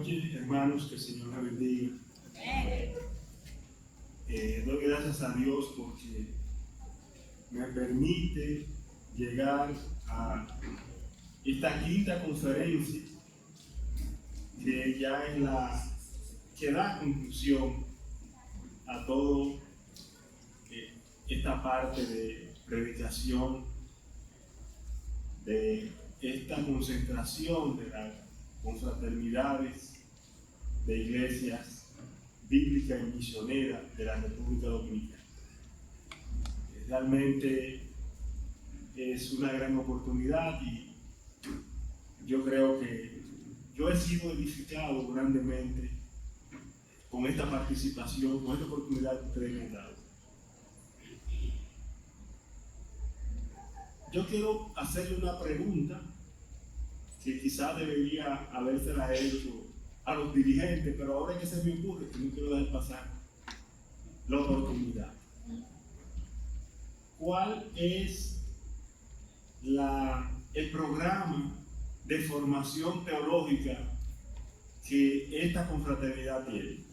noches, hermanos, que el Señor les bendiga. Doy gracias a Dios porque me permite llegar a esta quinta conferencia, que ya es la que da conclusión a todo esta parte de predicación, de esta concentración de las confraternidades de iglesias bíblicas y misioneras de la República Dominicana. Realmente es una gran oportunidad y yo creo que yo he sido edificado grandemente con esta participación, con esta oportunidad que ustedes me han dado. Yo quiero hacerle una pregunta que quizás debería habérsela hecho a los dirigentes, pero ahora que se me ocurre que no quiero dejar pasar la oportunidad. ¿Cuál es el programa de formación teológica que esta confraternidad tiene?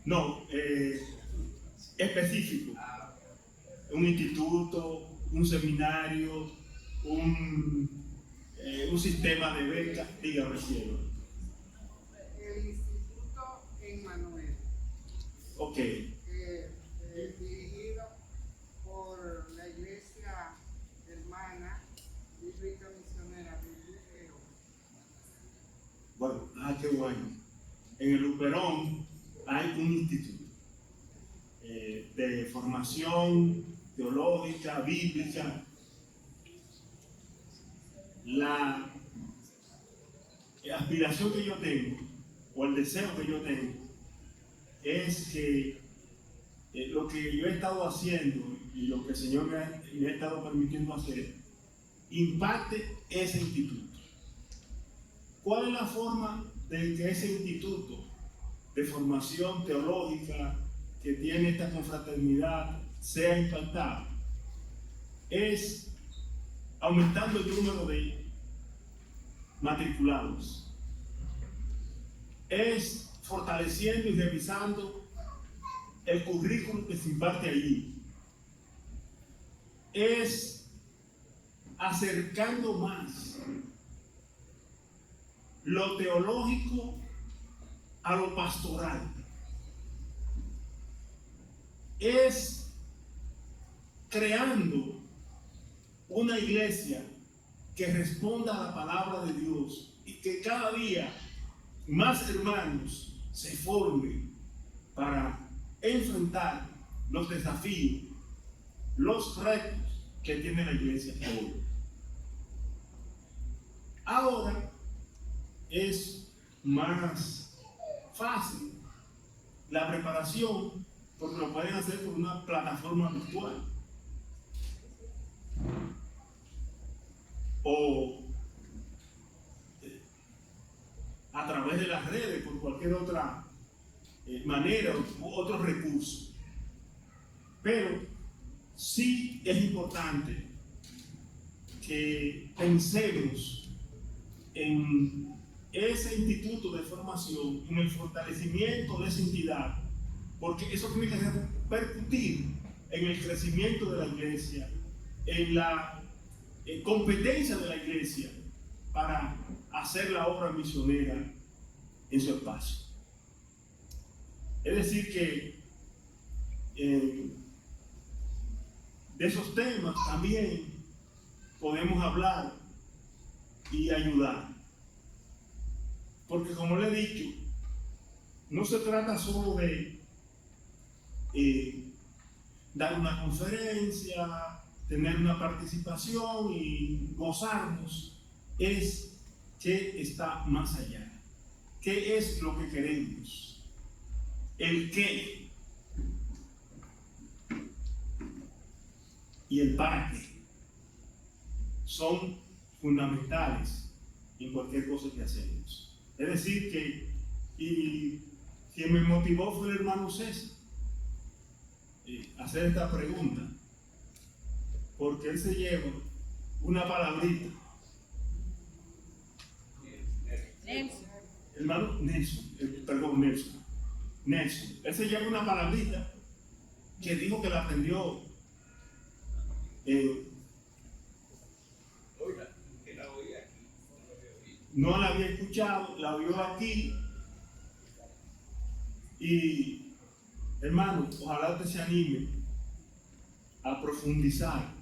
No, específico. Un instituto, un seminario, un sistema de becas, dígame, cielo. El instituto Emmanuel. Ok. Dirigido por la iglesia hermana bíblica misionera de Luperón. Bueno, qué bueno. En el Luperón hay un instituto de formación teológica, bíblica. La aspiración que yo tengo, o el deseo que yo tengo, es que lo que yo he estado haciendo y lo que el Señor me ha estado permitiendo hacer, impacte ese instituto. ¿Cuál es la forma de que ese instituto de formación teológica que tiene esta confraternidad sea impactado? Es aumentando el número de matriculados, es fortaleciendo y revisando el currículum que se imparte allí, es acercando más lo teológico a lo pastoral, es creando una iglesia que responda a la palabra de Dios y que cada día más hermanos se formen para enfrentar los desafíos, los retos que tiene la iglesia hoy. Ahora es más fácil la preparación porque lo pueden hacer por una plataforma virtual o a través de las redes, por cualquier otra manera u otro recurso. Pero sí es importante que pensemos en ese instituto de formación, en el fortalecimiento de esa entidad, porque eso tiene que repercutir en el crecimiento de la iglesia, en la competencia de la iglesia para hacer la obra misionera en su espacio. Es decir que de esos temas también podemos hablar y ayudar, porque como le he dicho, no se trata solo de dar una conferencia, tener una participación y gozarnos, es que está más allá. ¿Qué es lo que queremos? El qué y el para qué son fundamentales en cualquier cosa que hacemos. Es decir que, y quien me motivó fue el hermano César. hacer esta pregunta, porque él se lleva una palabrita. Hermano Nelson, él se lleva una palabrita que dijo que la aprendió no la había escuchado, la oyó aquí. Y hermano, ojalá usted se anime a profundizar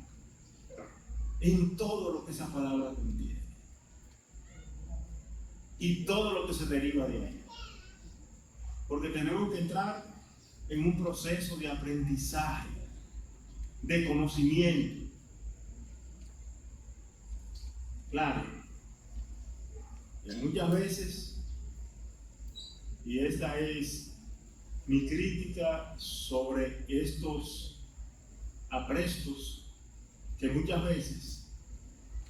en todo lo que esa palabra contiene y todo lo que se deriva de ella, porque tenemos que entrar en un proceso de aprendizaje, de conocimiento. Claro, y muchas veces, y esta es mi crítica sobre estos aprestos, que muchas veces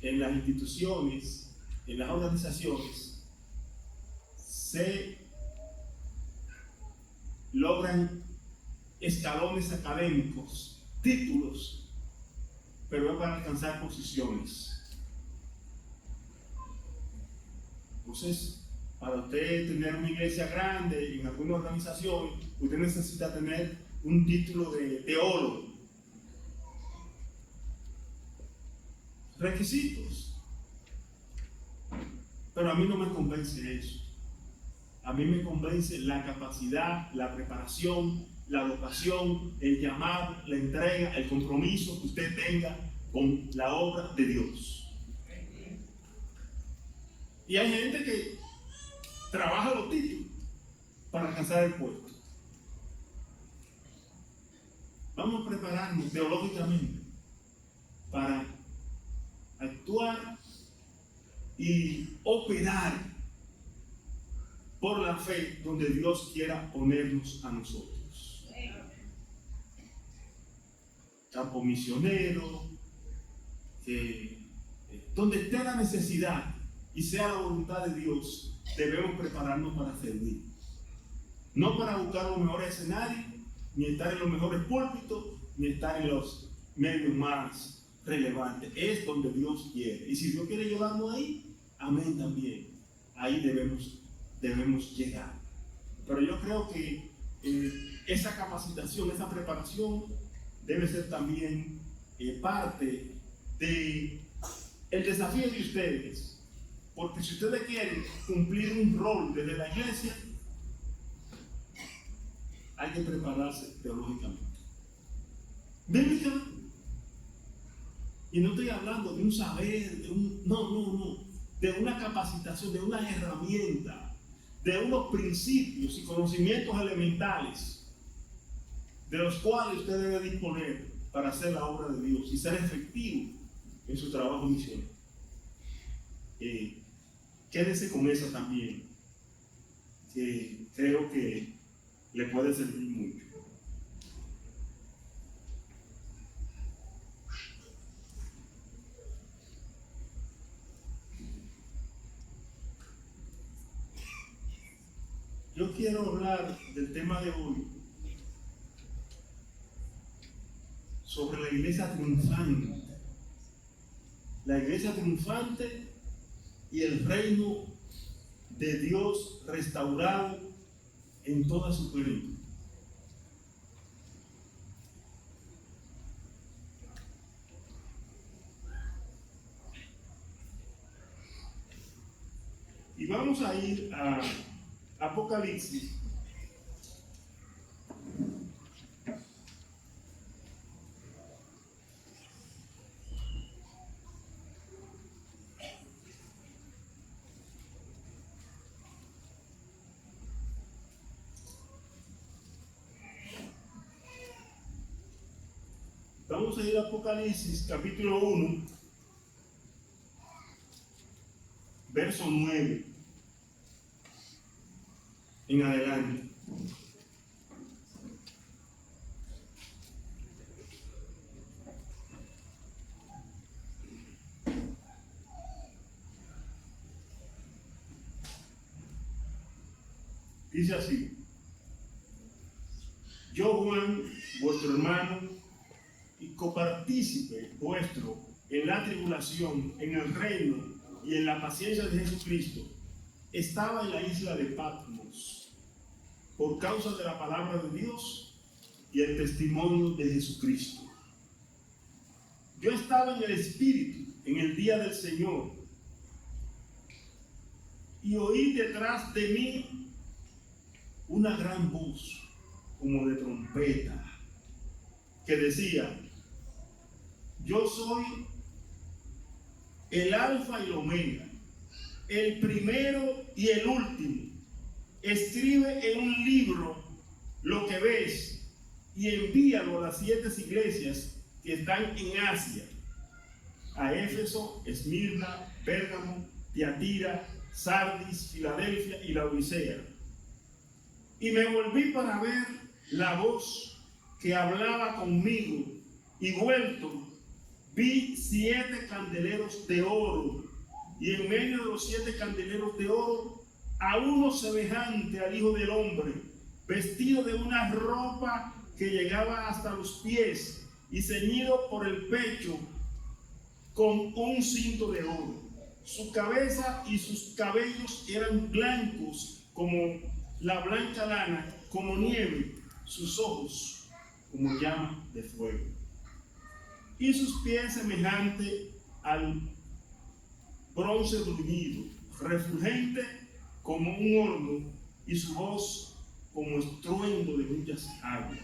en las instituciones, en las organizaciones, se logran escalones académicos, títulos, pero es para alcanzar posiciones. Entonces, para usted tener una iglesia grande en alguna organización, usted necesita tener un título de teólogo. Requisitos. Pero a mí no me convence eso. A mí me convence la capacidad, la preparación, la vocación, el llamado, la entrega, el compromiso que usted tenga con la obra de Dios. Y hay gente que trabaja los títulos para alcanzar el puesto. Vamos a prepararnos teológicamente para actuar y operar por la fe donde Dios quiera ponernos a nosotros. Campo misionero, donde esté la necesidad y sea la voluntad de Dios, debemos prepararnos para servir. No para buscar los mejores escenarios, ni estar en los mejores púlpitos, ni estar en los medios más relevantes. Es donde Dios quiere. Y si Dios quiere llevarnos ahí, amén también. Ahí debemos llegar. Pero yo creo que esa capacitación, esa preparación debe ser también parte del desafío de ustedes. Porque si ustedes quieren cumplir un rol desde la iglesia, hay que prepararse teológicamente, bíblicamente. Y no estoy hablando de un saber, no, de una capacitación, de una herramienta, de unos principios y conocimientos elementales de los cuales usted debe disponer para hacer la obra de Dios y ser efectivo en su trabajo misionero. Quédese con eso también, que creo que le puede servir mucho. Yo quiero hablar del tema de hoy sobre la iglesia triunfante. La iglesia triunfante y el reino de Dios restaurado en toda su plenitud. Y vamos a ir a Apocalipsis. Vamos a ir a Apocalipsis capítulo 1, verso 9 en adelante. Dice así: yo Juan, vuestro hermano y copartícipe vuestro en la tribulación, en el reino y en la paciencia de Jesucristo, estaba en la isla de Patmos por causa de la palabra de Dios y el testimonio de Jesucristo. Yo estaba en el Espíritu en el día del Señor y oí detrás de mí una gran voz como de trompeta que decía: yo soy el Alfa y el Omega, el primero y el último. Escribe en un libro lo que ves y envíalo a las 7 iglesias que están en Asia: a Éfeso, Esmirna, Pérgamo, Tiatira, Sardis, Filadelfia y Laodicea. Y me volví para ver la voz que hablaba conmigo, y vuelto vi 7 candeleros de oro, y en medio de los 7 candeleros de oro a uno semejante al Hijo del Hombre, vestido de una ropa que llegaba hasta los pies y ceñido por el pecho con un cinto de oro. Su cabeza y sus cabellos eran blancos como la blanca lana, como nieve, sus ojos como llama de fuego, y sus pies semejante al bronce bruñido, refulgente como un horno, y su voz como estruendo de muchas aguas.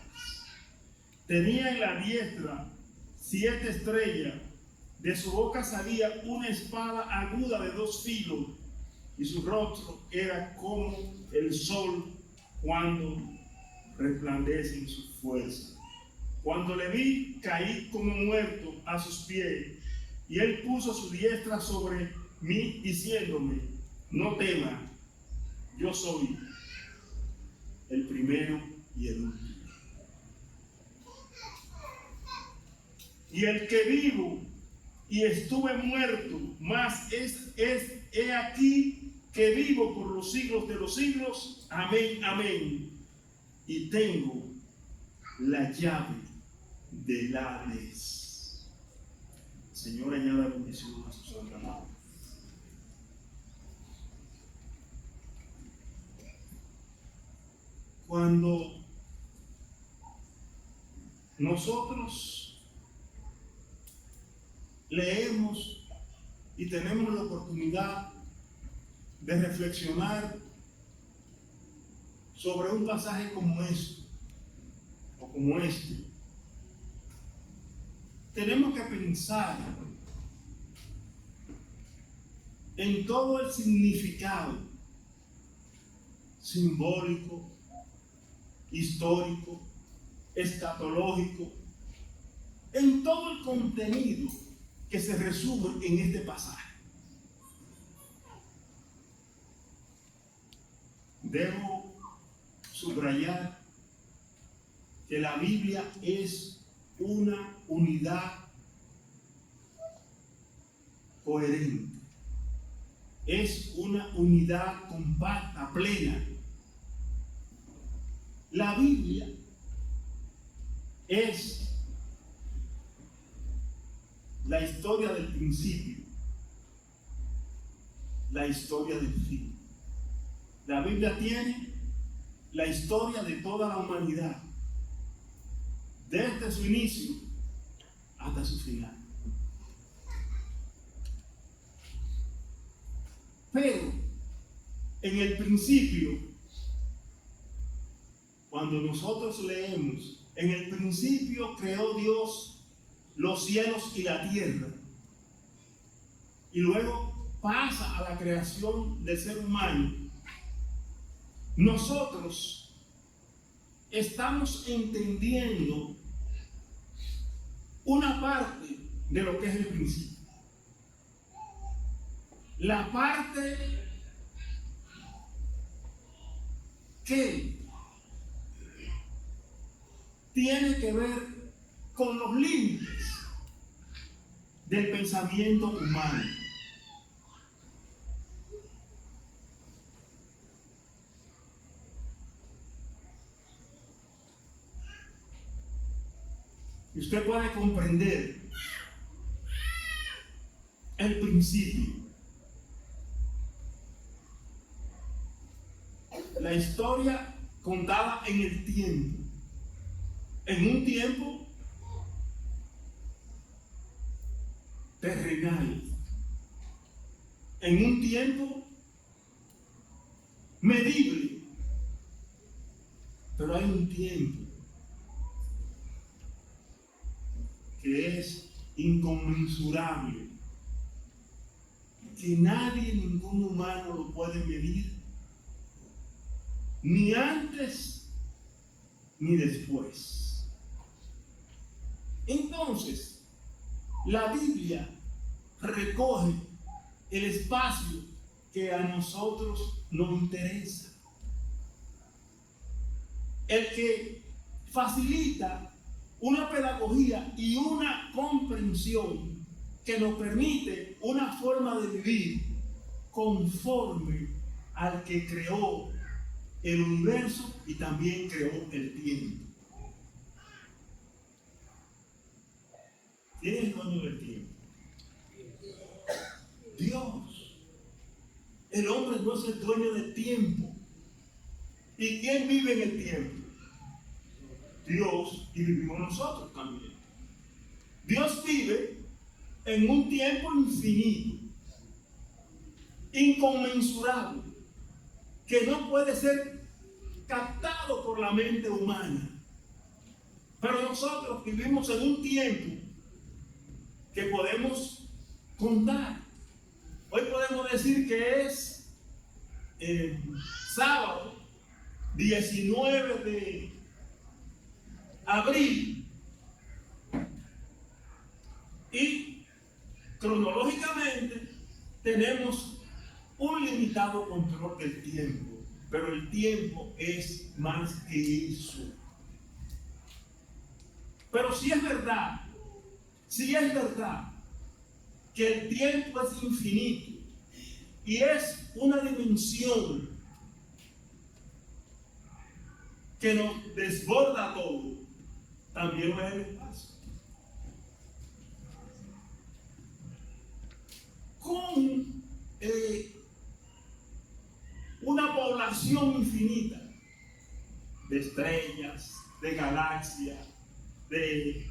Tenía en la diestra 7 estrellas, de su boca salía una espada aguda de 2 filos, y su rostro era como el sol cuando resplandece en su fuerza. Cuando le vi, caí como muerto a sus pies, y él puso su diestra sobre mí, diciéndome: no temas, yo soy el primero y el último, y el que vivo y estuve muerto, mas he aquí que vivo por los siglos de los siglos. Amén, amén. Y tengo la llave del Hades. Señor, añada bendición a su santa mano. Cuando nosotros leemos y tenemos la oportunidad de reflexionar sobre un pasaje como este, o como este, tenemos que pensar en todo el significado simbólico, histórico, escatológico, en todo el contenido que se resume en este pasaje. Debo subrayar que la Biblia es una unidad coherente, es una unidad compacta, plena. La Biblia es la historia del principio, la historia del fin. La Biblia tiene la historia de toda la humanidad, desde su inicio hasta su final. Pero en el principio, cuando nosotros leemos, en el principio creó Dios los cielos y la tierra, y luego pasa a la creación del ser humano, nosotros estamos entendiendo una parte de lo que es el principio. La parte que tiene que ver con los límites del pensamiento humano. y usted puede comprender el principio. La historia contada en el tiempo, en un tiempo terrenal, en un tiempo medible, pero hay un tiempo que es inconmensurable, que nadie, ningún humano lo puede medir, ni antes ni después. Entonces, la Biblia recoge el espacio que a nosotros nos interesa, el que facilita una pedagogía y una comprensión que nos permite una forma de vivir conforme al que creó el universo y también creó el tiempo. ¿Quién es el dueño del tiempo? Dios. El hombre no es el dueño del tiempo. ¿Y quién vive en el tiempo? Dios, y vivimos nosotros también. Dios vive en un tiempo infinito, inconmensurable, que no puede ser captado por la mente humana. Pero nosotros vivimos en un tiempo que podemos contar. Hoy podemos decir que es sábado 19 de abril y cronológicamente tenemos un limitado control del tiempo, pero el tiempo es más que eso. Pero si es verdad que el tiempo es infinito y es una dimensión que nos desborda todo, también lo es el espacio. Con una población infinita de estrellas, de galaxias, de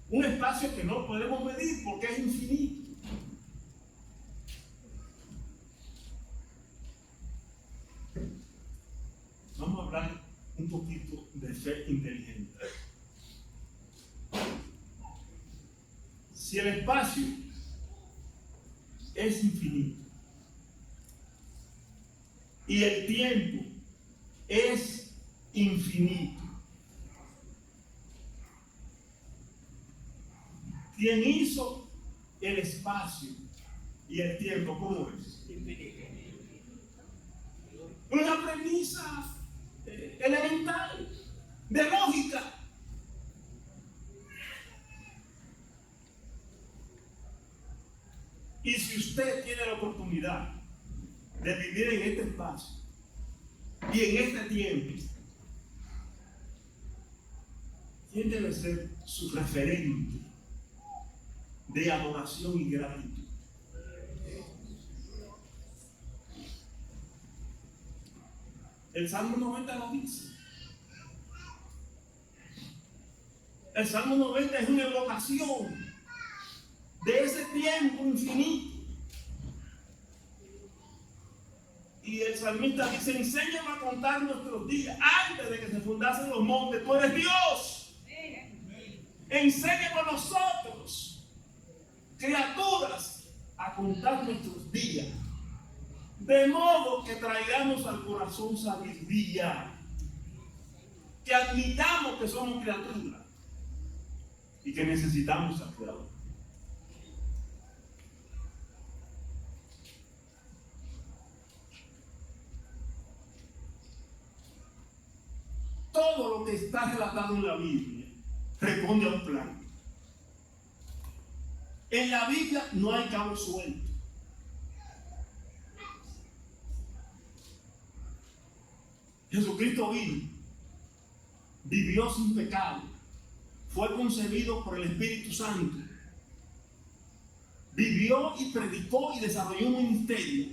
un espacio que no podemos medir porque es infinito. Vamos a hablar un poquito de fe inteligente. Si el espacio es infinito y el tiempo es infinito, ¿quién hizo el espacio y el tiempo? ¿Cómo es? Una premisa elemental, de lógica. Y si usted tiene la oportunidad de vivir en este espacio y en este tiempo, ¿quién debe ser su referente de adoración y gratitud? El Salmo 90 lo dice. El Salmo 90 es una evocación de ese tiempo infinito. Y el salmista dice: enséñame a contar nuestros días antes de que se fundasen los montes. Tú eres Dios. Enséñame a nosotros, criaturas, a contar nuestros días, de modo que traigamos al corazón sabiduría, que admitamos que somos criaturas y que necesitamos al Creador. Todo lo que está relatado en la Biblia responde a un plan. En la Biblia no hay cabo suelto. Jesucristo vino, vivió sin pecado, fue concebido por el Espíritu Santo. Vivió y predicó y desarrolló un ministerio.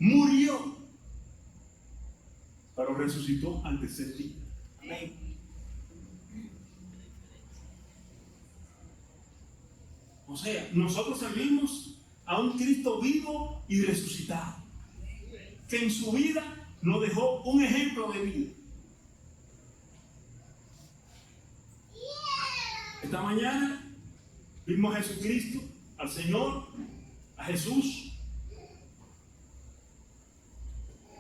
Murió, pero resucitó al tercer día. Amén. O sea, nosotros servimos a un Cristo vivo y resucitado, que en su vida nos dejó un ejemplo de vida. Esta mañana vimos a Jesucristo, al Señor, a Jesús,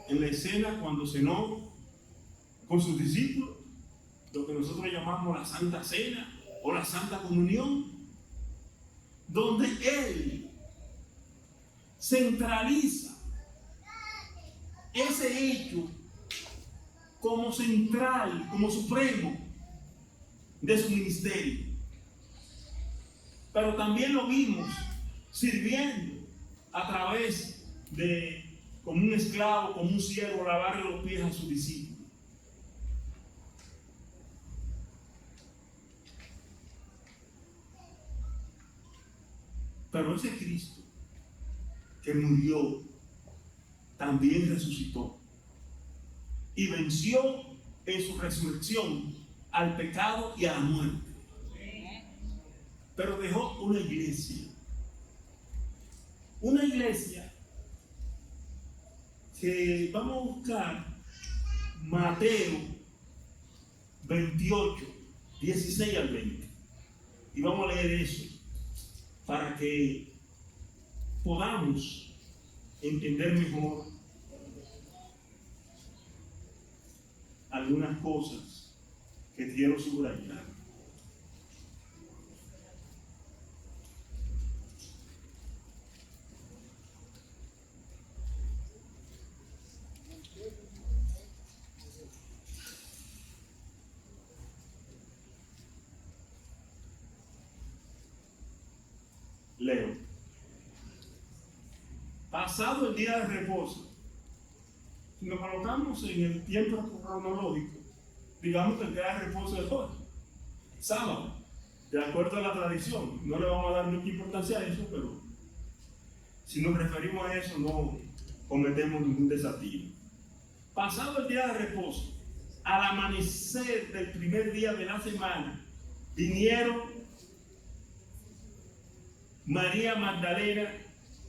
en la escena cuando cenó con sus discípulos, lo que nosotros llamamos la Santa Cena o la Santa Comunión, donde Él centraliza ese hecho como central, como supremo de su ministerio. Pero también lo vimos sirviendo a través de, como un esclavo, como un siervo, lavarle los pies a sus discípulos. Pero ese Cristo que murió, también resucitó y venció en su resurrección al pecado y a la muerte. Pero dejó una iglesia que vamos a buscar Mateo 28, 16 al 20, y vamos a leer eso para que podamos entender mejor algunas cosas que quiero subrayar. Leo. Pasado el día de reposo, si nos colocamos en el tiempo cronológico, digamos que el día de reposo es hoy, sábado, de acuerdo a la tradición. No le vamos a dar mucha importancia a eso, pero si nos referimos a eso no cometemos ningún desafío. Pasado el día de reposo, al amanecer del primer día de la semana, vinieron María Magdalena.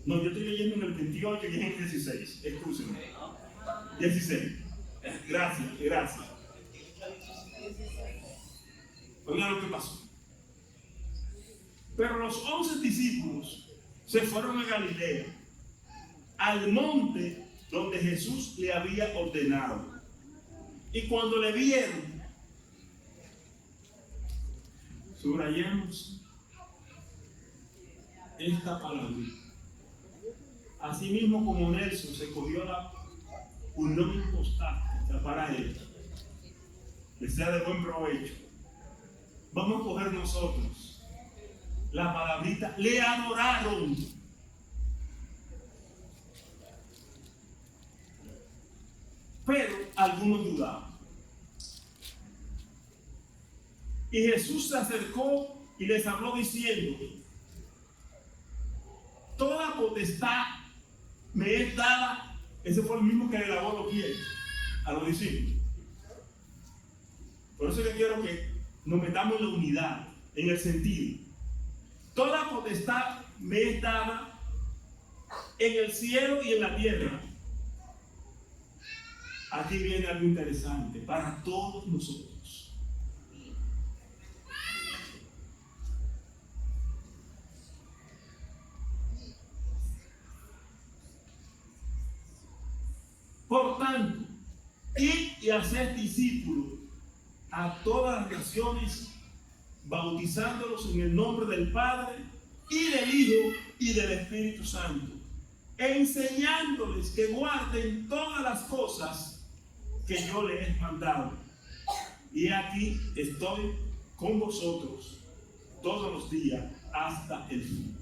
No, yo estoy leyendo en el 28 y en el 16. Excúsenme. 16. Gracias. Oigan lo que pasó. Pero los 11 discípulos se fueron a Galilea, al monte donde Jesús le había ordenado. Y cuando le vieron, subrayamos esta palabra. Asimismo como Nelson se cogió un nombre postal para él, que sea de buen provecho, vamos a coger nosotros la palabrita: le adoraron. Pero algunos dudaban. Y Jesús se acercó y les habló diciendo: toda potestad me es dada. Ese fue el mismo que le lavó los pies a los discípulos. Por eso que quiero que nos metamos en la unidad, en el sentido. Toda potestad me es dada en el cielo y en la tierra. Aquí viene algo interesante para todos nosotros. Por tanto, id y haced discípulos a todas las naciones, bautizándolos en el nombre del Padre y del Hijo y del Espíritu Santo, enseñándoles que guarden todas las cosas que yo les he mandado. Y aquí estoy con vosotros todos los días hasta el fin.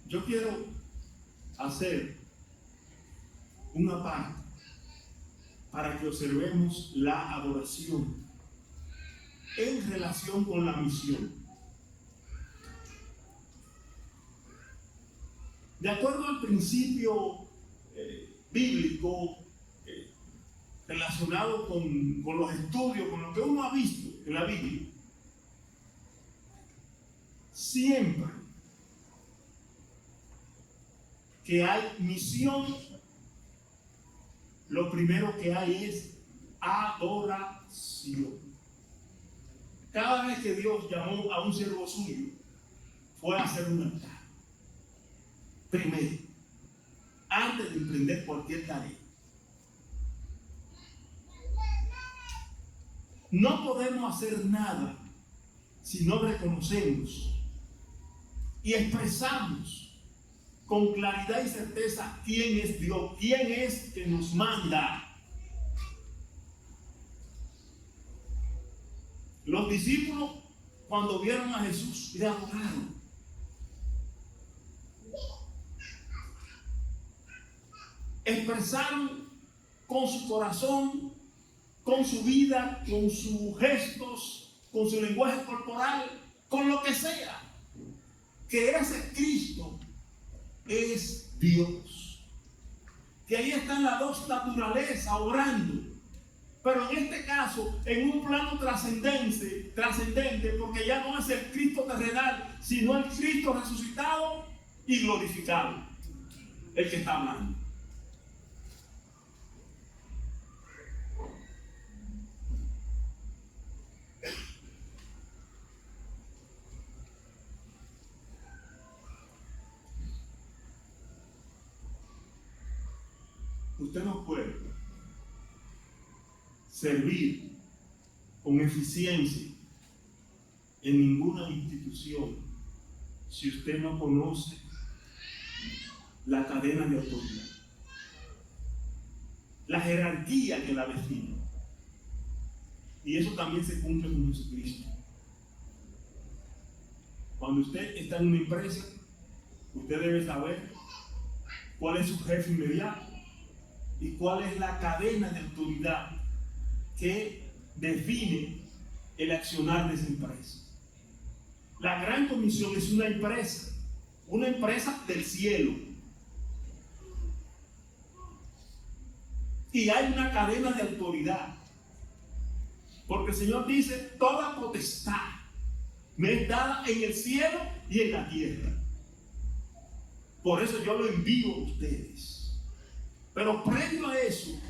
Yo quiero hacer una parte para que observemos la adoración en relación con la misión. De acuerdo al principio bíblico relacionado con los estudios, con lo que uno ha visto en la Biblia, siempre que hay misión, lo primero que hay es adoración. Cada vez que Dios llamó a un siervo suyo, fue a hacer un altar. Primero, antes de emprender cualquier tarea. No podemos hacer nada si no reconocemos y expresamos con claridad y certeza quién es Dios, quién es que nos manda. Los discípulos, cuando vieron a Jesús, le adoraron. Expresaron con su corazón, con su vida, con sus gestos, con su lenguaje corporal, con lo que sea, que ese Cristo es Dios. Que ahí están las dos naturalezas obrando. Pero en este caso, en un plano trascendente, porque ya no es el Cristo terrenal, sino el Cristo resucitado y glorificado, el que está hablando. Usted no puede servir con eficiencia en ninguna institución si usted no conoce la cadena de autoridad, la jerarquía que la define. Y eso también se cumple con Jesucristo. Cuando usted está en una empresa, usted debe saber cuál es su jefe inmediato y cuál es la cadena de autoridad que define el accionar de esa empresa. La Gran Comisión es una empresa del cielo. Y hay una cadena de autoridad. Porque el Señor dice, toda potestad me es dada en el cielo y en la tierra. Por eso yo lo envío a ustedes. Pero previo a eso,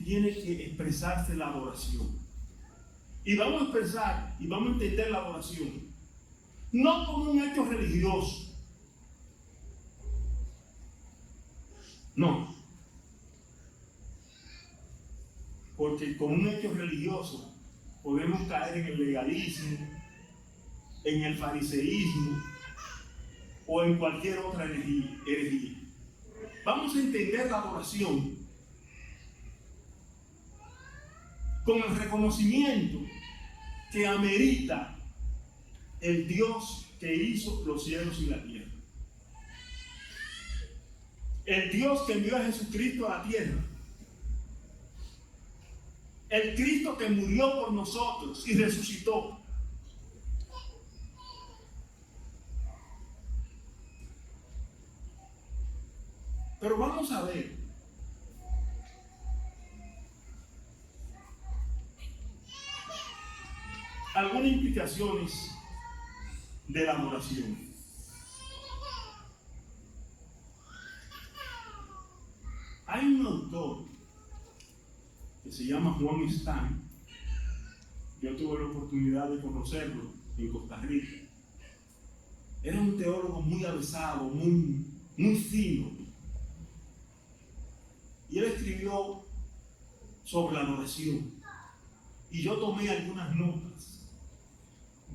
tiene que expresarse la adoración. Y vamos a expresar y vamos a entender la adoración no como un hecho religioso. No. Porque con un hecho religioso podemos caer en el legalismo, en el fariseísmo o en cualquier otra herejía. Vamos a entender la adoración con el reconocimiento que amerita el Dios que hizo los cielos y la tierra. El Dios que envió a Jesucristo a la tierra. El Cristo que murió por nosotros y resucitó. Pero vamos a ver algunas implicaciones de la adoración. Hay un autor que se llama Juan Stein. Yo tuve la oportunidad de conocerlo en Costa Rica. Era un teólogo muy avesado, muy fino. Y él escribió sobre la adoración. Y yo tomé algunas notas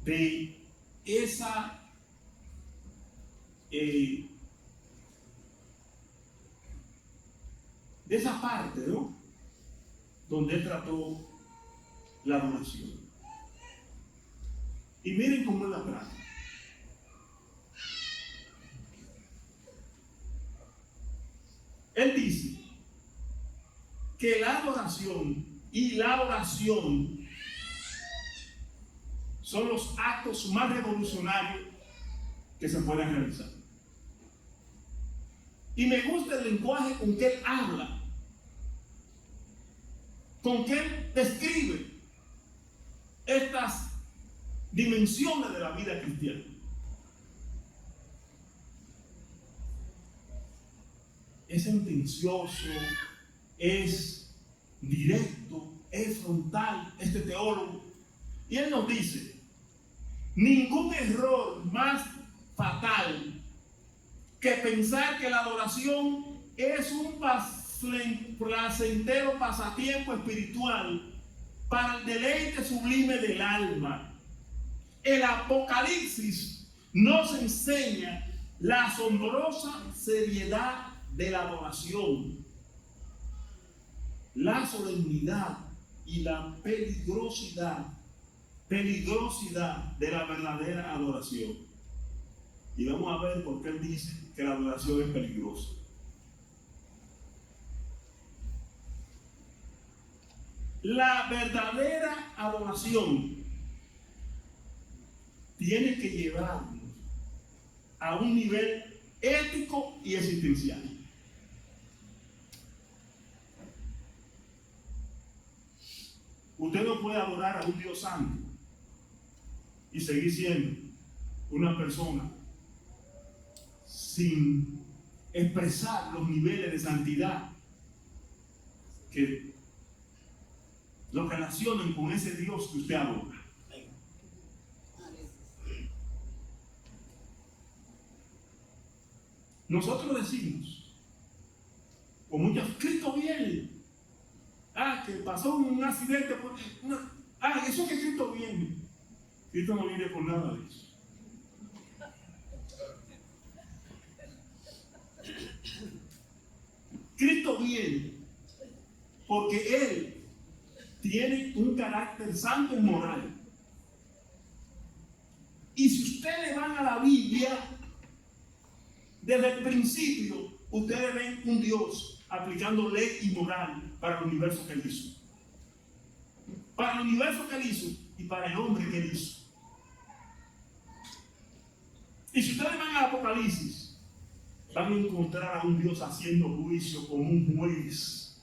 de esa parte, ¿no? Donde él trató la adoración. Y miren cómo él la trata. Él dice que la adoración y la oración son los actos más revolucionarios que se pueden realizar. Y me gusta el lenguaje con que él habla, con que él describe estas dimensiones de la vida cristiana. Es sentencioso, es directo, es frontal, este teólogo. Y él nos dice, ningún error más fatal que pensar que la adoración es un placentero pasatiempo espiritual para el deleite sublime del alma. El Apocalipsis nos enseña la asombrosa seriedad de la adoración, la solemnidad y la peligrosidad de la verdadera adoración. Y vamos a ver por qué él dice que la adoración es peligrosa. La verdadera adoración tiene que llevarnos a un nivel ético y existencial. Usted no puede adorar a un Dios santo y seguir siendo una persona sin expresar los niveles de santidad que lo relacionan con ese Dios que usted adora. Nosotros decimos, con mucho, Cristo viene. Que pasó un accidente. Eso es que Cristo viene. Cristo no viene por nada de eso. Cristo viene porque Él tiene un carácter santo y moral. Y si ustedes van a la Biblia, desde el principio, ustedes ven un Dios aplicando ley y moral para el universo que Él hizo. Para el universo que Él hizo y para el hombre que Él hizo. Y si ustedes van al Apocalipsis, van a encontrar a un Dios haciendo juicio como un juez,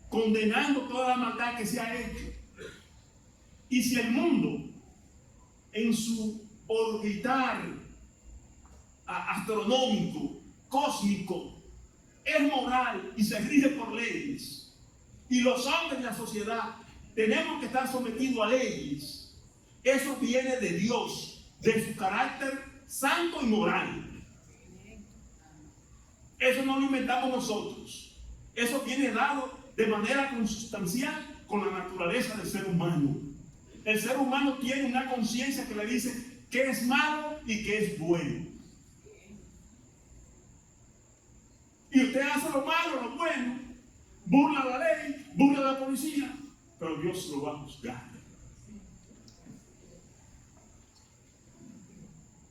condenando toda la maldad que se ha hecho. Y si el mundo, en su orbitar astronómico, cósmico, es moral y se rige por leyes, y los hombres de la sociedad tenemos que estar sometidos a leyes, eso viene de Dios, de su carácter santo y moral. Eso no lo inventamos nosotros, eso viene dado de manera consustancial con la naturaleza del ser humano. El ser humano tiene una conciencia que le dice qué es malo y qué es bueno. Y usted hace lo malo, lo bueno, burla la ley, burla la policía, pero Dios lo va a juzgar.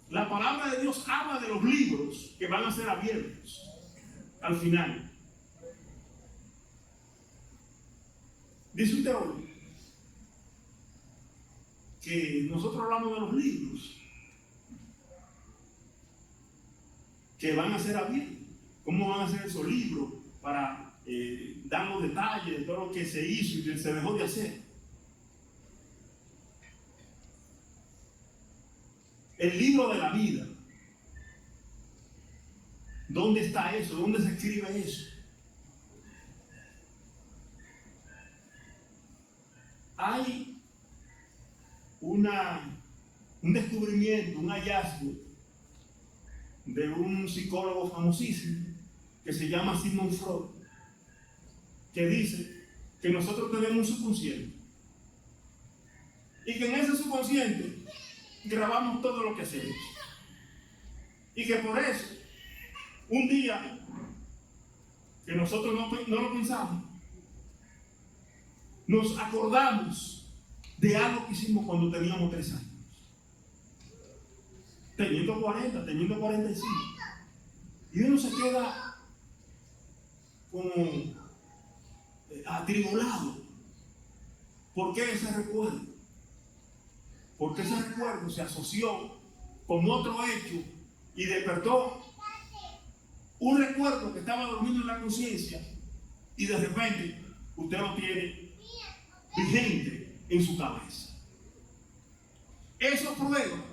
La palabra de Dios habla de los libros que van a ser abiertos al final. Dice usted hoy que nosotros hablamos de los libros que van a ser abiertos. ¿Cómo van a ser esos libros para dar los detalles de todo lo que se hizo y que se dejó de hacer? El libro de la vida. ¿Dónde está eso? ¿Dónde se escribe eso? Hay un descubrimiento, un hallazgo de un psicólogo famosísimo que se llama Sigmund Freud, que dice que nosotros tenemos un subconsciente y que en ese subconsciente grabamos todo lo que hacemos, y que por eso un día que nosotros no lo pensamos, nos acordamos de algo que hicimos cuando teníamos 3 años, teniendo 40, teniendo 45, y uno se queda como atribulado. ¿Por qué ese recuerdo? Porque ese recuerdo se asoció con otro hecho y despertó un recuerdo que estaba dormido en la conciencia y de repente usted lo tiene vigente en su cabeza. Eso prueba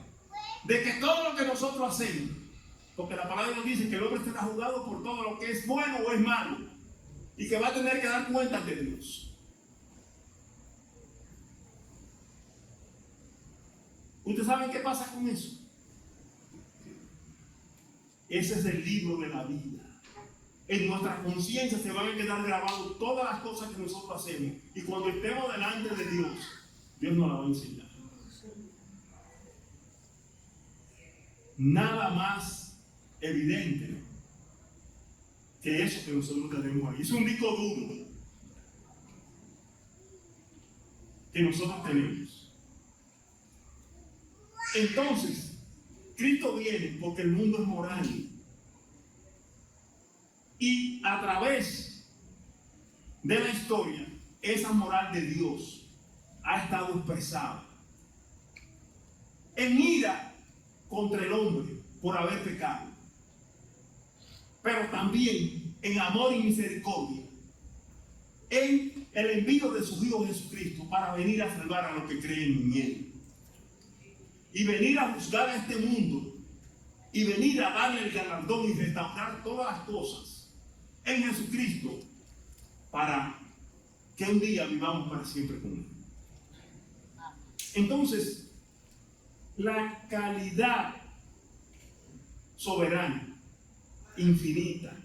de que todo lo que nosotros hacemos, porque la palabra nos dice que el hombre será juzgado por todo lo que es bueno o es malo y que va a tener que dar cuenta de Dios. ¿Ustedes saben qué pasa con eso? Ese es el libro de la vida. En nuestra conciencia se van a quedar grabadas todas las cosas que nosotros hacemos. Y cuando estemos delante de Dios, Dios nos la va a enseñar. Nada más evidente que eso que nosotros tenemos ahí. Es un disco duro que nosotros tenemos. Entonces, Cristo viene porque el mundo es moral. Y a través de la historia, esa moral de Dios ha estado expresada en ira contra el hombre por haber pecado, pero también en amor y misericordia, en el envío de su Hijo Jesucristo para venir a salvar a los que creen en Él. Y venir a juzgar a este mundo y venir a darle el galardón y restaurar todas las cosas en Jesucristo para que un día vivamos para siempre con Él. Entonces, la calidad soberana, infinita,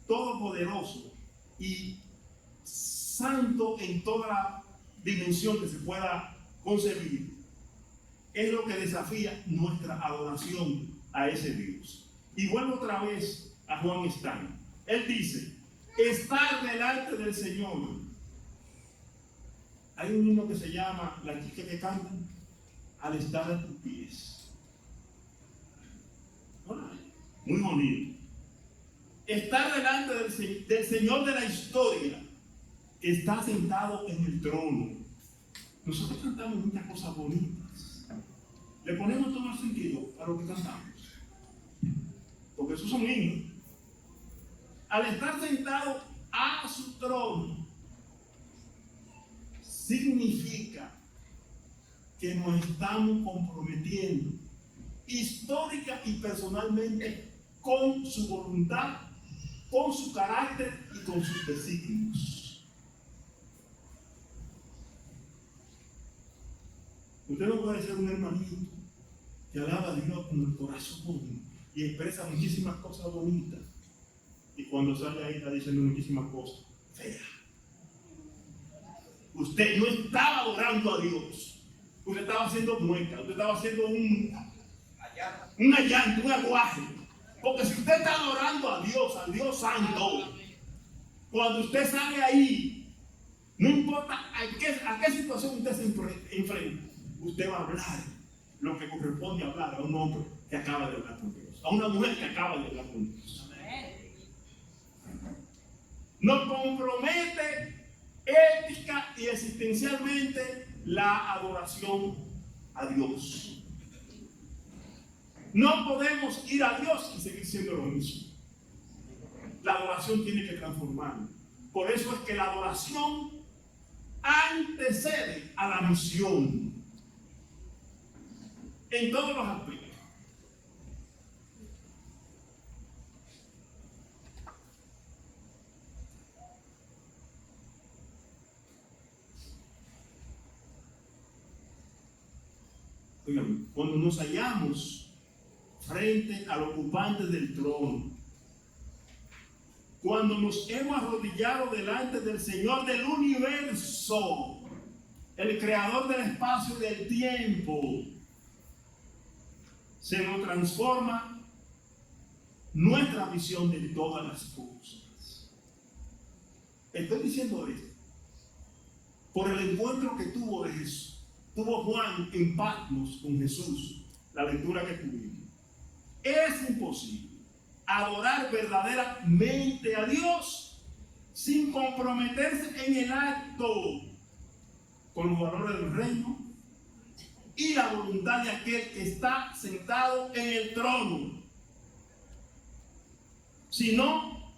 todopoderoso y santo en toda la dimensión que se pueda concebir, es lo que desafía nuestra adoración a ese Dios. Y vuelvo otra vez a Juan Stein. Él dice, estar delante del Señor. Hay un himno que se llama, la chica que canta, al estar a tus pies. Muy bonito. Estar delante del Señor de la historia, que está sentado en el trono. Nosotros cantamos muchas cosas bonitas. Le ponemos todo el sentido a lo que cantamos. Porque esos son himnos. Al estar sentado a su trono, significa que nos estamos comprometiendo histórica y personalmente con su voluntad, con su carácter y con sus designios. Usted no puede ser un hermanito que alaba a Dios con el corazón y expresa muchísimas cosas bonitas, y cuando sale ahí está diciendo muchísimas cosas feas. Usted no estaba adorando a Dios, usted estaba haciendo mueca, usted estaba haciendo un allante, un aguaje. Porque si usted está adorando a Dios, al Dios Santo, cuando usted sale ahí, no importa a qué situación usted se enfrenta, usted va a hablar lo que corresponde hablar a un hombre que acaba de hablar con Dios, a una mujer que acaba de hablar con Dios. Nos compromete ética y existencialmente la adoración a Dios. No podemos ir a Dios y seguir siendo lo mismo. La adoración tiene que transformarnos. Por eso es que la adoración antecede a la misión en todos los aspectos. Oigan, cuando nos hallamos frente al ocupante del trono, cuando nos hemos arrodillado delante del Señor del universo, el creador del espacio y del tiempo, se nos transforma nuestra visión de todas las cosas. Estoy diciendo esto por el encuentro que tuvo Juan en Patmos con Jesús, la lectura que tuvimos. Es imposible adorar verdaderamente a Dios sin comprometerse en el acto con los valores del reino y la voluntad de aquel que está sentado en el trono. Si no,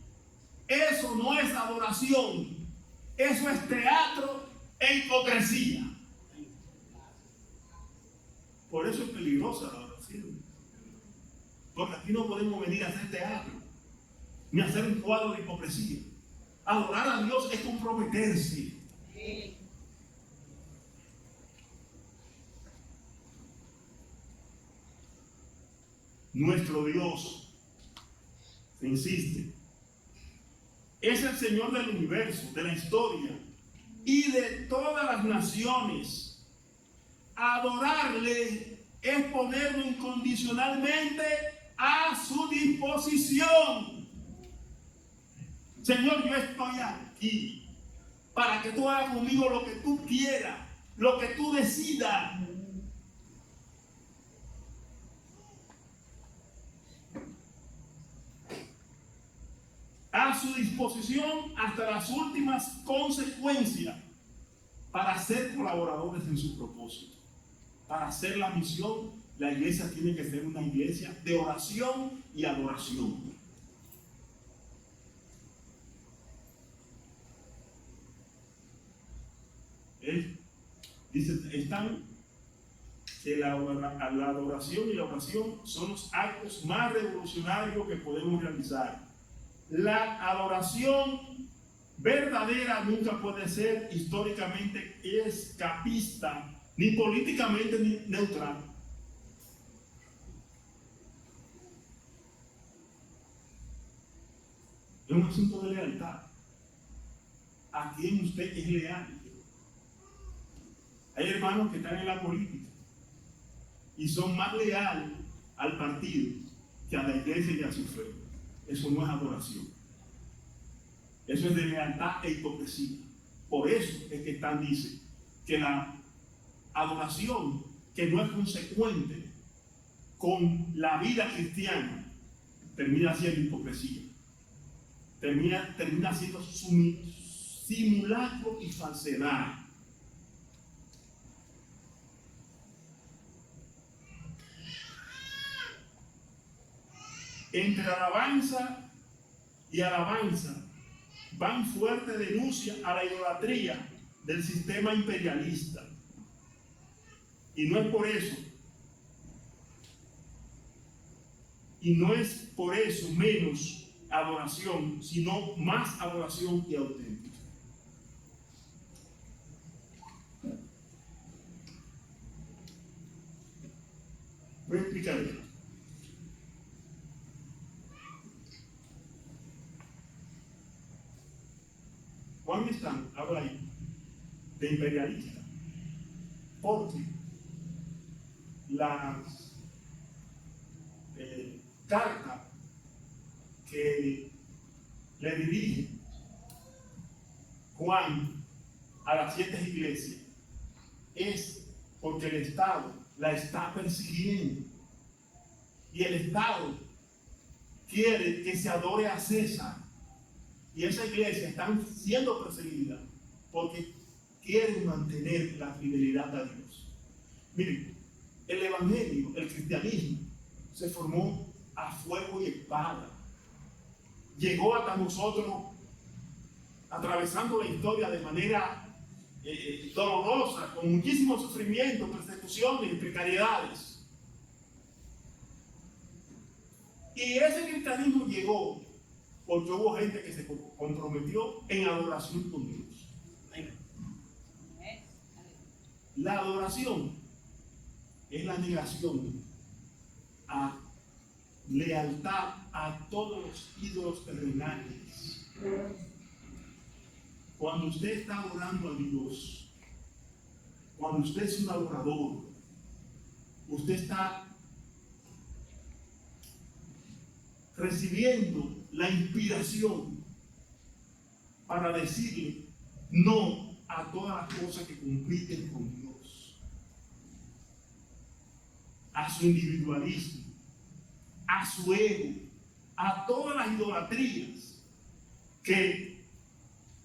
eso no es adoración, eso es teatro e hipocresía. Por eso es peligrosa la adoración, porque aquí no podemos venir a hacer teatro ni a hacer un cuadro de hipocresía. Adorar a Dios es comprometerse. Nuestro Dios, se insiste, es el Señor del universo, de la historia y de todas las naciones. Adorarle es ponerlo incondicionalmente a su disposición. Señor, yo estoy aquí para que tú hagas conmigo lo que tú quieras, lo que tú decidas. A su disposición hasta las últimas consecuencias para ser colaboradores en su propósito. Para hacer la misión, la iglesia tiene que ser una iglesia de oración y adoración. Dice, están que la adoración y la oración son los actos más revolucionarios que podemos realizar. La adoración verdadera nunca puede ser históricamente escapista, ni políticamente neutral. Es un asunto de lealtad. ¿A quién usted es leal? Hay hermanos que están en la política y son más leales al partido que a la iglesia y a su fe. Eso no es adoración. Eso es de lealtad e hipocresía. Por eso es que Stan dice que la adoración que no es consecuente con la vida cristiana termina siendo hipocresía. Termina siendo simulacro y falsedad. Entre alabanza y alabanza van fuerte denuncia a la idolatría del sistema imperialista. Y no es por eso menos adoración, sino más adoración y auténtica. Voy a explicar esto. Juan Stan habla ahí de imperialista, porque la carta que le dirige Juan a las 7 iglesias es porque el Estado la está persiguiendo y el Estado quiere que se adore a César. Y esa iglesia están siendo perseguidas porque quieren mantener la fidelidad a Dios. Miren, el evangelio, el cristianismo, se formó a fuego y espada. Llegó hasta nosotros atravesando la historia de manera dolorosa, con muchísimo sufrimiento, persecuciones y precariedades. Y ese cristianismo llegó porque hubo gente que se comprometió en adoración con Dios. La adoración es la negación a lealtad a todos los ídolos terrenales. Cuando usted está adorando a Dios, cuando usted es un adorador, usted está recibiendo la inspiración para decirle no a todas las cosas que compiten con Dios, a su individualismo, a su ego, a todas las idolatrías que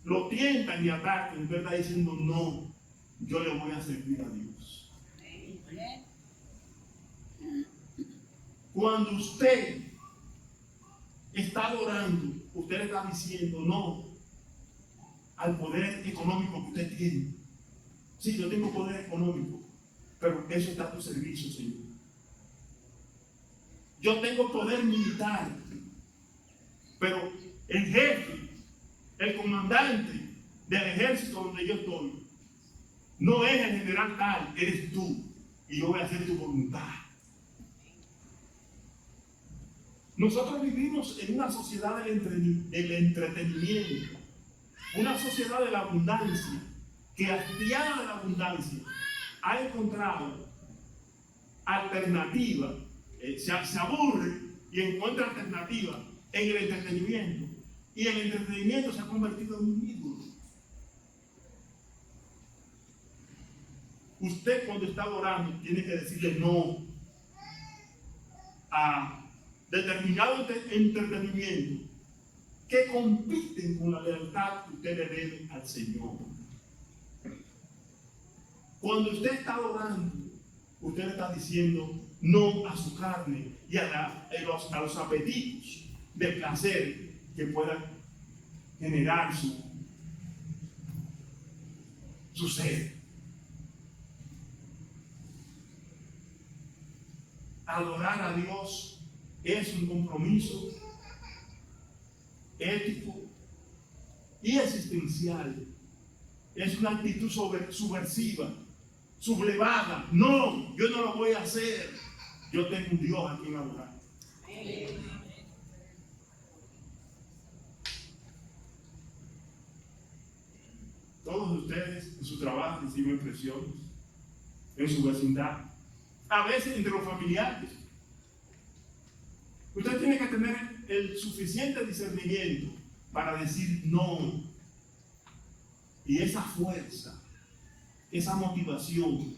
lo tientan y atacan, usted está diciendo no, yo le voy a servir a Dios. Cuando usted está adorando, usted le está diciendo no al poder económico que usted tiene. Sí, yo tengo poder económico, pero eso está a tu servicio, Señor. Yo tengo poder militar, pero el jefe, el comandante del ejército donde yo estoy, no es el general tal, eres tú, y yo voy a hacer tu voluntad. Nosotros vivimos en una sociedad del entretenimiento, una sociedad de la abundancia, que hastiada de la abundancia ha encontrado alternativa, se aburre y encuentra alternativa en el entretenimiento, y el entretenimiento se ha convertido en un ídolo. Usted, cuando está orando, tiene que decirle no a determinado entretenimiento que compiten con la lealtad que usted le debe al Señor. Cuando usted está orando, usted le está diciendo no a su carne y a los apetitos de placer que puedan generar su ser. Adorar a Dios es un compromiso ético y existencial. Es una actitud subversiva, sublevada. No, yo no lo voy a hacer. Yo tengo un Dios a quien adorar. Todos ustedes en su trabajo reciben presiones, en su vecindad, a veces entre los familiares. Usted tiene que tener el suficiente discernimiento para decir no. Y esa fuerza, esa motivación,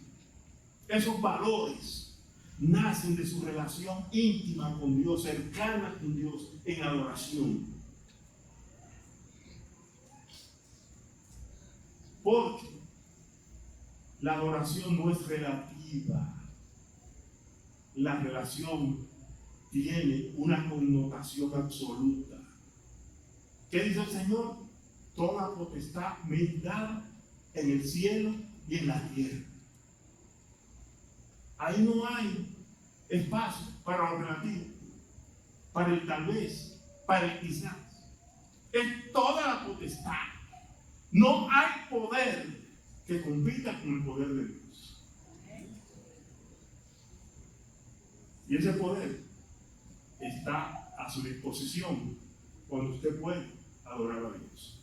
esos valores nacen de su relación íntima con Dios, cercana con Dios, en adoración. Porque la adoración no es relativa. La relación tiene una connotación absoluta. ¿Qué dice el Señor? Toda potestad me es dada en el cielo y en la tierra. Ahí no hay espacio para la alternativa, para el tal vez, para el quizás. Es toda la potestad. No hay poder que compita con el poder de Dios. Y ese poder está a su disposición cuando usted puede adorar a Dios.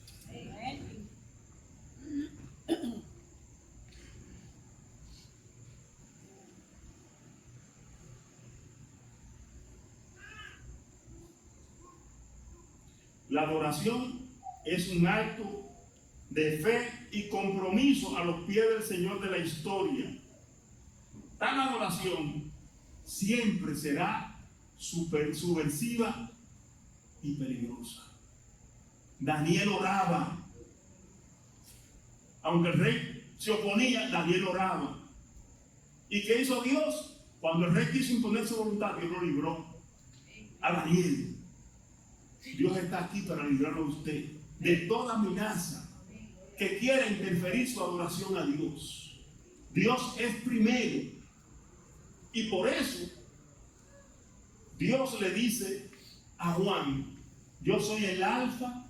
La adoración es un acto de fe y compromiso a los pies del Señor de la historia. Tal adoración siempre será subversiva y peligrosa. Daniel oraba. Aunque el rey se oponía, Daniel oraba. ¿Y qué hizo Dios? Cuando el rey quiso imponer su voluntad, Dios lo libró a Daniel. Dios está aquí para librarlo a usted de toda amenaza que quiera interferir su adoración a Dios. Dios es primero. Y por eso Dios le dice a Juan: yo soy el alfa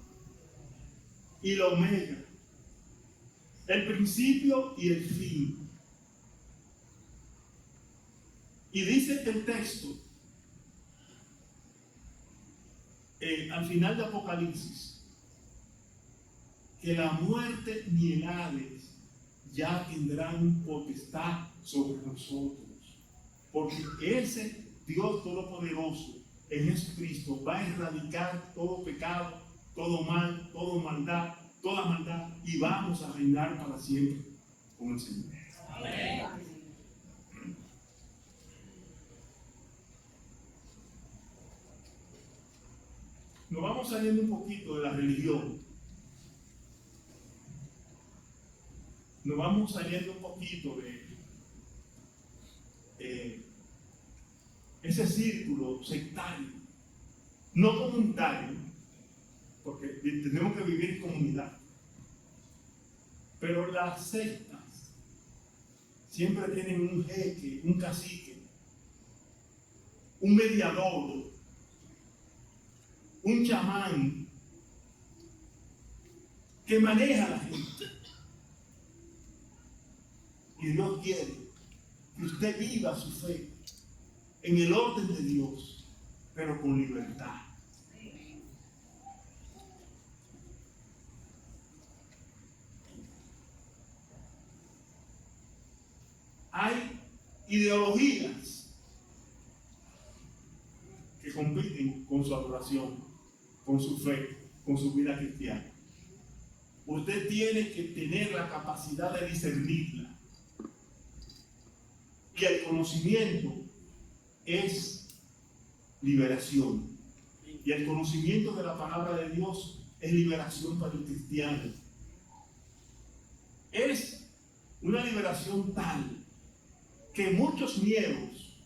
y la omega, el principio y el fin. Y dice el texto al final de Apocalipsis que la muerte ni el Hades ya tendrán potestad sobre nosotros, porque ese Dios Todopoderoso en Jesucristo va a erradicar todo pecado, todo mal, toda maldad, y vamos a reinar para siempre con el Señor. Amén. Nos vamos saliendo un poquito de la religión nos vamos saliendo un poquito de ese círculo sectario, no comunitario, porque tenemos que vivir en comunidad. Pero las sectas siempre tienen un jeque, un cacique, un mediador, un chamán que maneja a la gente. Y Dios quiere que usted viva su fe en el orden de Dios, pero con libertad. Hay ideologías que compiten con su adoración, con su fe, con su vida cristiana. Usted tiene que tener la capacidad de discernirla. Y el conocimiento es liberación. Y el conocimiento de la palabra de Dios es liberación para el cristiano. Es una liberación tal que muchos miedos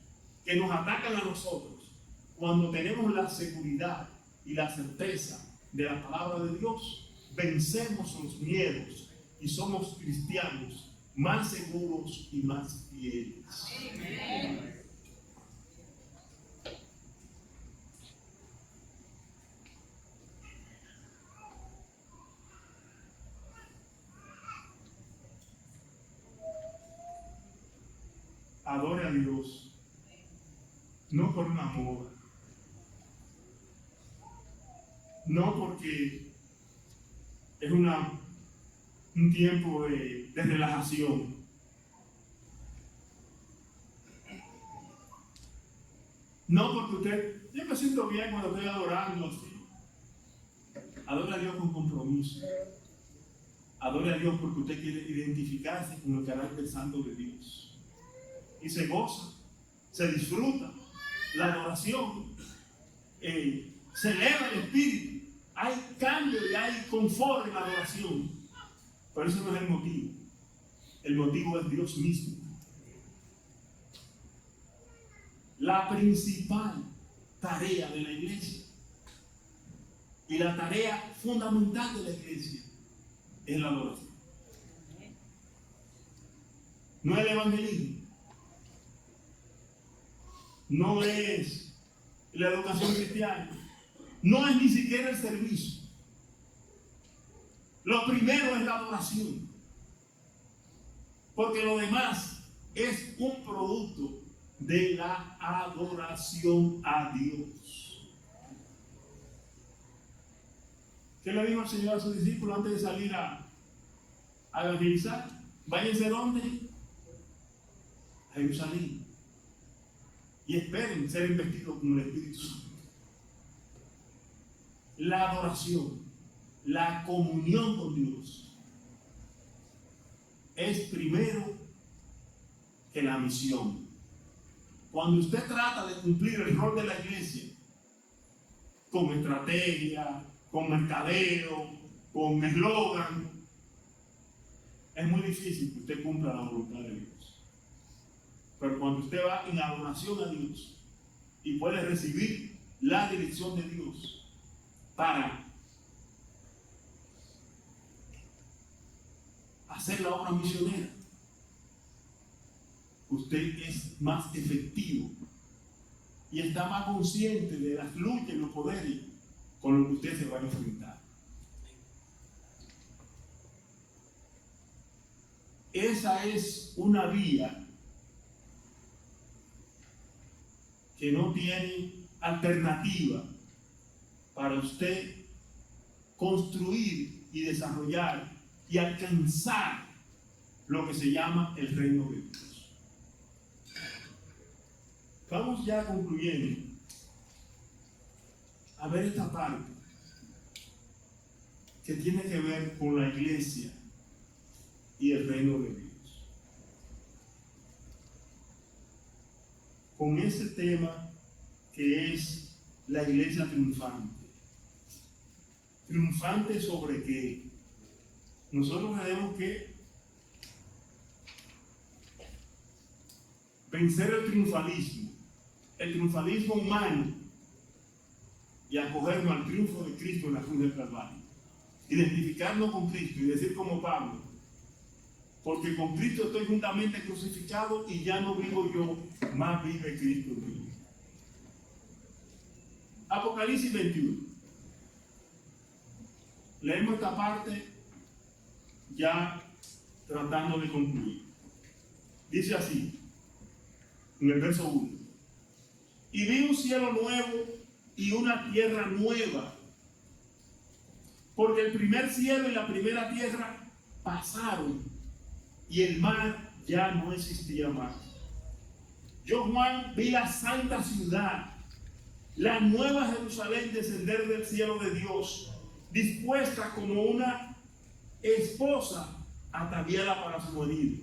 que nos atacan a nosotros, cuando tenemos la seguridad y la certeza de la palabra de Dios, vencemos los miedos y somos cristianos más seguros y más fieles. Amén. Adore a Dios, no por una moda, no porque es un tiempo de relajación. No porque yo me siento bien cuando estoy adorando así. Adore a Dios con compromiso. Adore a Dios porque usted quiere identificarse con el carácter santo de Dios. Y se goza, se disfruta la adoración, se eleva el espíritu, hay cambio y hay confort en la adoración, pero eso no es el motivo es Dios mismo. La principal tarea de la iglesia y la tarea fundamental de la iglesia es la adoración, no el evangelismo. No es la educación cristiana, no es ni siquiera el servicio. Lo primero es la adoración, porque lo demás es un producto de la adoración a Dios. ¿Qué le dijo el Señor a sus discípulos antes de salir a evangelizar? Váyanse ¿dónde? A Jerusalén. Y esperen ser investidos con el Espíritu Santo. La adoración, la comunión con Dios, es primero que la misión. Cuando usted trata de cumplir el rol de la iglesia, con estrategia, con mercadeo, con eslogan, es muy difícil que usted cumpla la voluntad de Dios. Pero cuando usted va en adoración a Dios y puede recibir la dirección de Dios para hacer la obra misionera, usted es más efectivo y está más consciente de las luchas y los poderes con los que usted se va a enfrentar. Esa es una vía que no tiene alternativa para usted construir y desarrollar y alcanzar lo que se llama el reino de Dios. Vamos ya concluyendo a ver esta parte que tiene que ver con la iglesia y el reino de Dios. Con ese tema que es la iglesia triunfante. ¿Triunfante sobre qué? Nosotros tenemos que vencer el triunfalismo humano, y acogernos al triunfo de Cristo en la cruz del Calvario. Identificarnos con Cristo y decir como Pablo: porque con Cristo estoy juntamente crucificado y ya no vivo yo, más vive Cristo en mí. Apocalipsis 21. Leemos esta parte ya tratando de concluir. Dice así, en el verso 1: y vi un cielo nuevo y una tierra nueva, porque el primer cielo y la primera tierra pasaron y el mar ya no existía más. Yo, Juan, vi la santa ciudad, la nueva Jerusalén, descender del cielo de Dios, dispuesta como una esposa ataviada para su marido.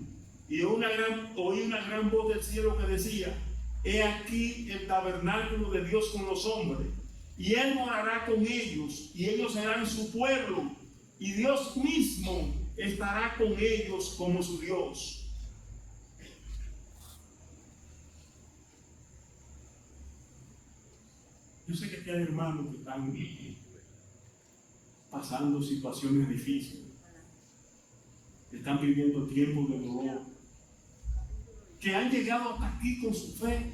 Y oí una gran voz del cielo que decía: he aquí el tabernáculo de Dios con los hombres, y Él morará con ellos, y ellos serán su pueblo, y Dios mismo estará con ellos como su Dios. Yo sé que aquí hay hermanos que están pasando situaciones difíciles, que están viviendo tiempos de dolor, que han llegado hasta aquí con su fe,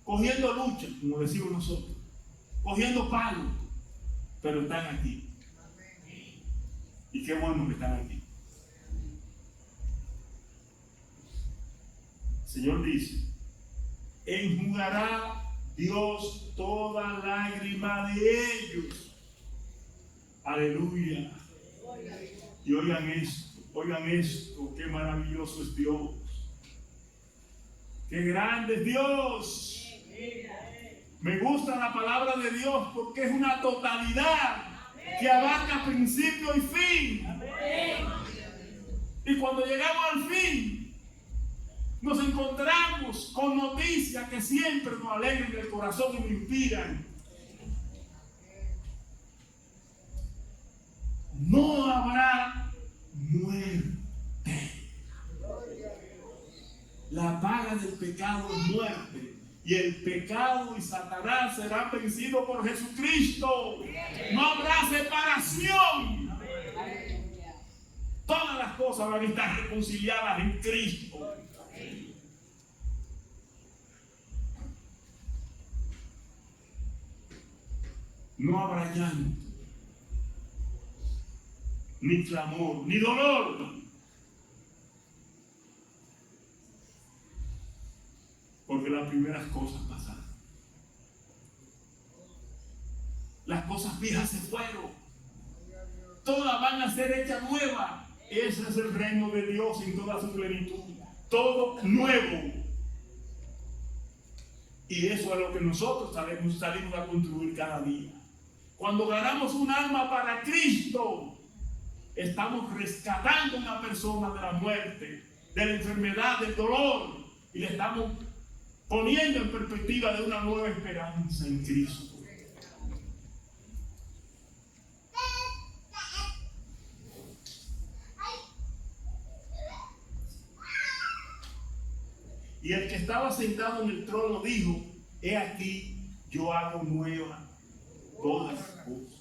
cogiendo lucha, como decimos nosotros, cogiendo palos, pero están aquí. Y qué bueno que están aquí. El Señor dice: enjugará Dios toda lágrima de ellos. Aleluya. Y oigan esto, qué maravilloso es Dios. Qué grande es Dios. Me gusta la palabra de Dios porque es una totalidad que abarca principio y fin. Y cuando llegamos al fin, nos encontramos con noticias que siempre nos alegran el corazón y nos inspiran. No habrá muerte. La paga del pecado es muerte. Y el pecado y Satanás serán vencidos por Jesucristo. No habrá separación. Todas las cosas van a estar reconciliadas en Cristo. No habrá llanto, ni clamor, ni dolor. Porque las primeras cosas pasaron. Las cosas viejas se fueron. Todas van a ser hechas nuevas. Ese es el reino de Dios en toda su plenitud. Todo nuevo. Y eso es lo que nosotros salimos a construir cada día. Cuando ganamos un alma para Cristo, estamos rescatando a una persona de la muerte, de la enfermedad, del dolor, y le estamos poniendo en perspectiva de una nueva esperanza en Cristo. Y el que estaba sentado en el trono dijo: he aquí, yo hago nuevas todas las cosas.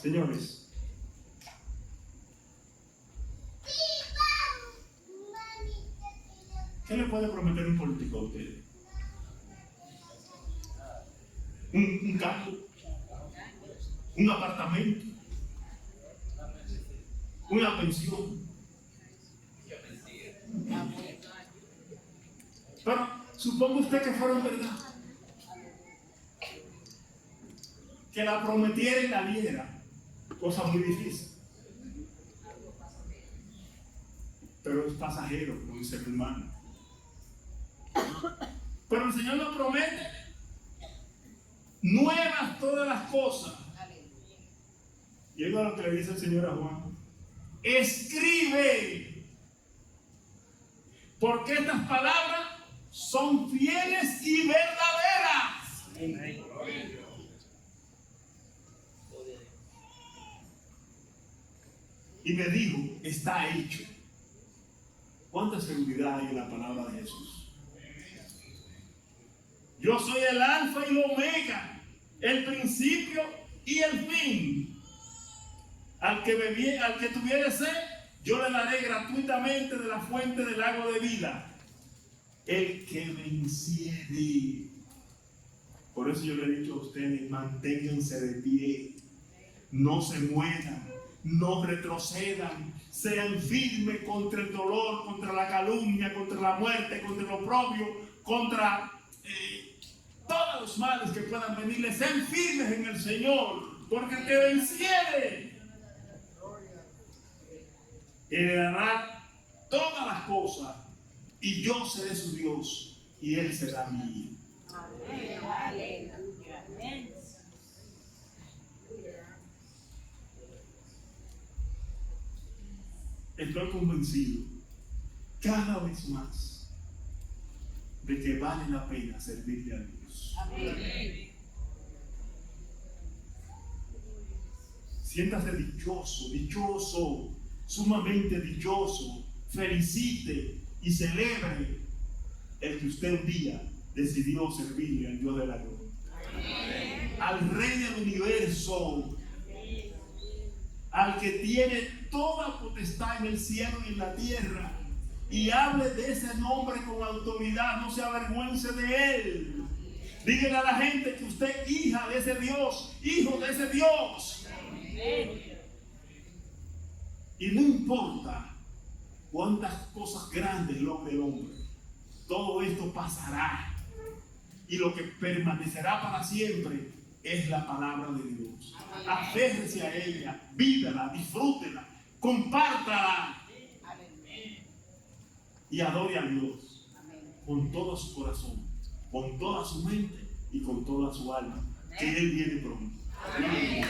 Señores, ¿qué le puede prometer un político a ustedes? Un campo, un apartamento, una pensión. Pero suponga usted que fuera verdad, que la prometiera y la diera, cosa muy difícil. Pero es pasajero, como dice el hermano. Pero el Señor nos promete nuevas todas las cosas. Y es lo que le dice el Señor a Juan: escribe, porque estas palabras son fieles y verdaderas. Y me dijo: está hecho. ¿Cuánta seguridad hay en la palabra de Jesús? Yo soy el alfa y el omega, el principio y el fin. Al que tuviere sed, yo le daré gratuitamente de la fuente del agua de vida. El que venciere. Por eso yo le he dicho a ustedes, manténganse de pie, no se muevan, no retrocedan, sean firmes contra el dolor, contra la calumnia, contra la muerte, contra el oprobio, contra todos los males que puedan venirles. Sean firmes en el Señor, porque el que venciere heredará todas las cosas, y yo seré su Dios y él será mi hijo. Amén. Aleluya. Amén. Estoy convencido cada vez más de que vale la pena servirle a Dios. Amén. Siéntase dichoso, dichoso, sumamente dichoso. Felicite y celebre el que usted un día decidió servirle al Dios de la gloria. Al Rey del universo, al que tiene toda potestad en el cielo y en la tierra, y hable de ese nombre con autoridad, no se avergüence de él. Dígale a la gente que usted es hija de ese Dios, hijo de ese Dios. Y no importa cuántas cosas grandes logre el hombre, todo esto pasará, y lo que permanecerá para siempre es la palabra de Dios. Aférrese a ella, vívela, disfrútela, compártala y adore a Dios con todo su corazón, con toda su mente y con toda su alma, que Él viene pronto. Amén.